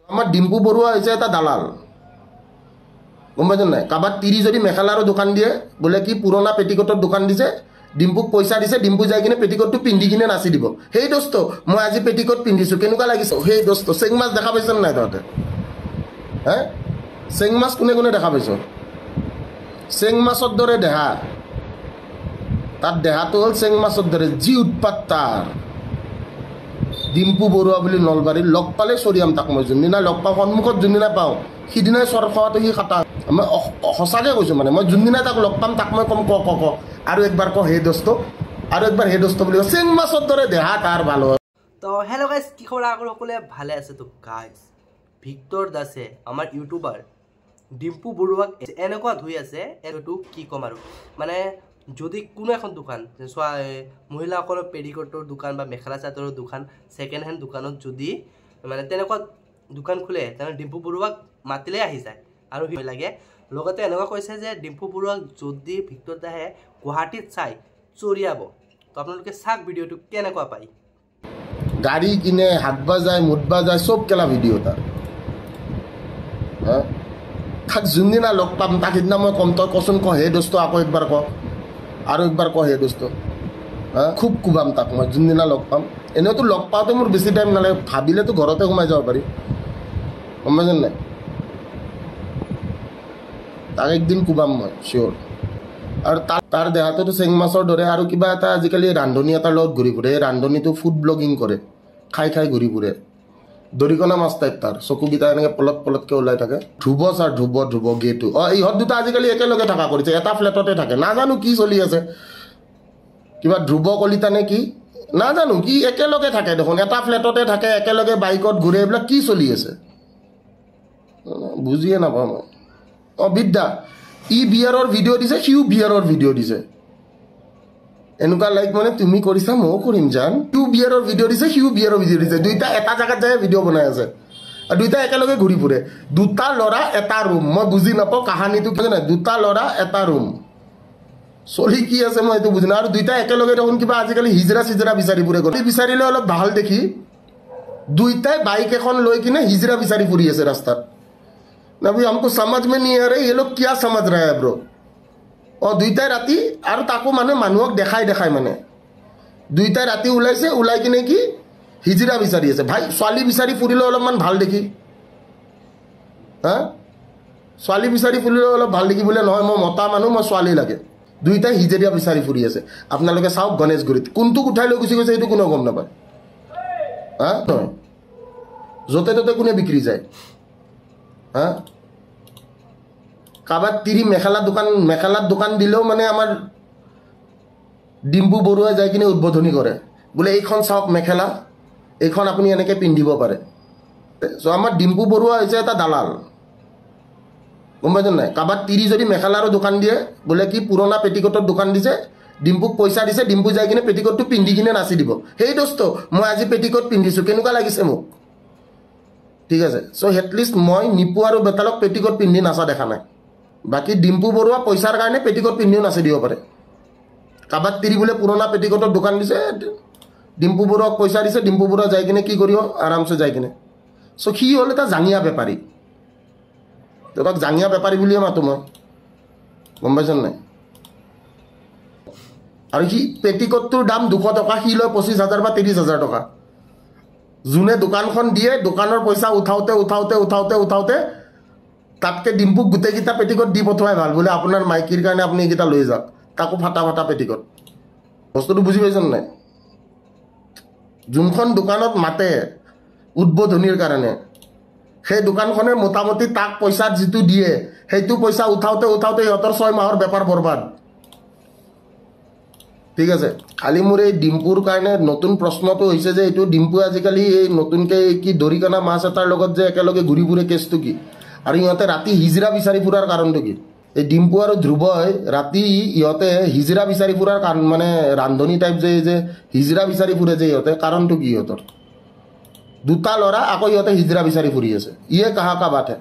আমার ডিম্পু বড়ুয়া হয়েছে এটা দালাল গম পাইছেন নাই কাবাক তিরি যদি মেখেলার দোকান দিয়ে বলে কি পুরোনা পেটিকোটর দোকান দিছে ডিম্পুক পয়সা দিছে ডিম্পু যাই কিনে পেটিকোটটো পিন্ধি কিনে নাচি দিব সেই দোস্ত মই আজি পেটিকোট পিন্ধিছো কেনেকুৱা লাগিছে সেই দোস্ত চেং মাছ দেখা পাইছেন নাই তহঁতে হ্যাঁ চেং মাছ কোনে কোনে দেখা পাইছ চেং মাছৰ দৰে দেহা তাৰ দেহাটো হল চেং মাছৰ দৰে যি উৎপাত তাৰ ডিম্পু বড়ুয়া বুলি নলবাৰীৰ লগ পালে চৰিয়াম তাক মই যোনদিনা লগ পাওঁ সন্মুখত যোনদিনা পাওঁ সিদিনাই চৰ খোৱাটো সি খাটা মই সঁচাকৈ কৈছোঁ মানে মই যোনদিনাই তাক লগ পাম তাক মই কম ক আৰু একবাৰ ক হে দোস্ত আৰু একবাৰ হে দোস্ত বুলি চেং মাছৰ দৰে দেহা তাৰ ভাল হয় তো হেল্ল' গাইজ কি খবৰ আগৰ সকলোৱে ভালে আছে তো গাইজ ভিক্টৰ দাসে আমাৰ ইউটিউবাৰ ডিম্পু বড়ুৱাক এনেকুৱা ধুই আছে এইটো কি ক'ম আৰু মানে যদি কোনো এখন দোকান চোৱা মহিলাসকলৰ পেডিকোটৰ দোকান বা মেখেলা চাদৰৰ দোকান ছেকেণ্ড হেণ্ড দোকানত যদি মানে তেনেকুৱা দোকান খোলে তেনেহ'লে ডিম্পু বড়ুৱাক মাতিলে আহি যায় আৰু লাগে লগতে এনেকুৱা কৈছে যে ডিম্পু বড়ুৱাক যদি ভিক্টৰ দাসে গুৱাহাটীত চাই চৰিয়াব তো আপোনালোকে চাওক ভিডিঅ'টো কেনেকুৱা পায় গাড়ী কিনে হাত বাজায় মুঠ বাজায় চব কেলা ভিডিঅ' তাৰ তাক যোনদিনা লগ পাম তাক সিদিনা মই কম তই কচোন ক হে দোস্ত আকৌ একবাৰ ক আৰু একবাৰ ক হে দোস্ত খুব কোবাম তাক মই যোনদিনা লগ পাম এনেওতো লগ পাওঁতে মোৰ বেছি টাইম নালাগে ভাবিলেতো ঘৰতে সোমাই যাব পাৰি গম পাইছেন নাই তাক একদিন কোবাম মই চিয়'ৰ আৰু তাৰ দেহাটোতো চেং মাছৰ দৰে আৰু কিবা এটা আজিকালি ৰান্ধনি এটাৰ লগত ঘূৰি ফুৰে এই ৰান্ধনিটো ফুড ব্লগিং কৰে খাই খাই ঘূৰি ফুৰে দৰিকণা মাছ টাইপ তাৰ চকুকেইটা এনেকৈ পলট পলটকৈ ওলাই থাকে ধ্ৰুৱ ছাৰ ধ্ৰুৱ গেটো ইহঁত দুটা আজিকালি একেলগে থকা কৰিছে এটা ফ্লেটতে থাকে নাজানো কি চলি আছে কিবা ধ্ৰুৱ কলিতা নে কি নাজানো কি একেলগে থাকে দেখোন এটা ফ্লেটতে থাকে একেলগে বাইকত ঘূৰে এইবিলাক কি চলি আছে বুজিয়ে নাপাওঁ মই বিদ্যা ই বিয়াৰৰ ভিডিঅ' দিছে সিও বিয়াৰৰ ভিডিঅ' দিছে এনেকুৱা লাইক মানে তুমি কৰিছা ময়ো কৰিম জান সিও বিয়াৰৰ ভিডিঅ' দিছে সিও বিয়াৰৰ ভিডিঅ' দিছে দুইটা এটা জেগাত যায় ভিডিঅ' বনাই আছে আৰু দুইটা একেলগে ঘূৰি ফুৰে দুটা ল'ৰা এটা ৰুম মই বুজি নাপাওঁ কাহানীটো কি জানে দুটা ল'ৰা এটা ৰুম চলি কি আছে মই এইটো বুজি নাপাওঁ আৰু দুইটা একেলগে দেখোন কিবা আজিকালি হিজৰা চিজৰা বিচাৰি ফুৰে গ'লে বিচাৰিলে অলপ ভাল দেখি দুইটাই বাইক এখন লৈ কিনে হিজৰা বিচাৰি ফুৰি আছে ৰাস্তাত না ভাই हमको समझ में नहीं आ रहा ये लोग क्या समझ रहा है ब्रो দুইটাই ৰাতি আৰু তাকো মানে মানুহক দেখাই মানে দুইটাই ৰাতি ওলাইছে ওলাই কিনে কি হিজৰা বিচাৰি আছে ভাই ছোৱালী বিচাৰি ফুৰিলে অলপমান ভাল দেখি ছোৱালী বিচাৰি ফুৰিলে অলপ ভাল দেখি বোলে নহয় মই মতা মানুহ মই ছোৱালী লাগে দুইটাই হিজৰা বিচাৰি ফুৰি আছে আপোনালোকে চাওক গণেশগুৰিত কোনটো উঠাই লৈ গুচি গৈছে এইটো কোনো গম নাপায় য'তে ত'তে কোনে বিক্ৰী যায় কাবাক তিৰি মেখেলাৰ দোকান দিলেও মানে আমাৰ ডিম্পু বড়ুৱাই যাই কিনে উদ্বোধনী কৰে বোলে এইখন চাওক মেখেলা এইখন আপুনি এনেকৈ পিন্ধিব পাৰে চ' আমাৰ ডিম্পু বড়ুৱা হৈছে এটা দালাল গম পাইছেন নাই কাবাক তিৰি যদি মেখেলাৰ দোকান দিয়ে বোলে কি পুৰণা পেটিকোটৰ দোকান দিছে ডিম্পুক পইচা দিছে ডিম্পু যাই কিনে পেটিকোটটো পিন্ধি কিনে নাচি দিব সেই দোস্ত মই আজি পেটিকোট পিন্ধিছোঁ কেনেকুৱা লাগিছে মোক ঠিক আছে চ' এটলিষ্ট মই নিপু আৰু বেতালক পেটিকোট পিন্ধি নাচা দেখা নাই বাকী ডিম্পু বড়ুৱা পইচাৰ কাৰণে পেটিকোট পিন্ধিও নাচি দিব পাৰে কাবাক তিৰি বোলে পুৰণা পেটিকোটৰ দোকান দিছে ডিম্পু বড়ুৱাক পইচা দিছে ডিম্পু বড়ুৱা যাই কিনে কি কৰিব আৰামছে যাই কিনে চ' সি হ'ল এটা জাঙিয়া বেপাৰী তাক জাঙিয়া বেপাৰী বুলিয়ে মাতো মই গম পাইছেন নাই আৰু সি পেটিকোটটোৰ দাম 200 টকা সি লয় 25,000 বা 30,000 টকা যোনে দোকানখন দিয়ে দোকানৰ পইচা উঠাওতে তাতকৈ ডিম্পুক গোটেইকেইটা পেটিকোট দি পঠোৱাই ভাল বোলে আপোনাৰ মাইকীৰ কাৰণে আপুনি এইকেইটা লৈ যাওক তাকো ফাটা পেটিকোট বস্তুটো বুজি পাইছেন নাই যোনখন দোকানত মাতে উদ্বোধনীৰ কাৰণে সেই দোকানখনে মোটামুটি তাক পইচা যিটো দিয়ে সেইটো পইচা উঠাওতে সিহঁতৰ 6 মাহৰ বেপাৰ বৰবাদ ঠিক আছে খালি মোৰ এই ডিম্পুৰ কাৰণে নতুন প্ৰশ্নটো হৈছে যে এইটো ডিম্পুৱে আজিকালি এই নতুনকৈ কি দৰিকণা মাছ এটাৰ লগত যে একেলগে ঘূৰি ফুৰে কেছটো কি আৰু ইহঁতে ৰাতি হিজৰা বিচাৰি ফুৰাৰ কাৰণটো কি এই ডিম্পু আৰু ধ্ৰুৱই ৰাতি ইহঁতে হিজৰা বিচাৰি ফুৰাৰ কাৰণ মানে ৰান্ধনি টাইপ যে হিজৰা বিচাৰি ফুৰে যে ইহঁতে কাৰণটো কি ইহঁতৰ দুটা ল'ৰা আকৌ ইহঁতে হিজৰা বিচাৰি ফুৰি আছে ইয়ে কাহা কা বাত হে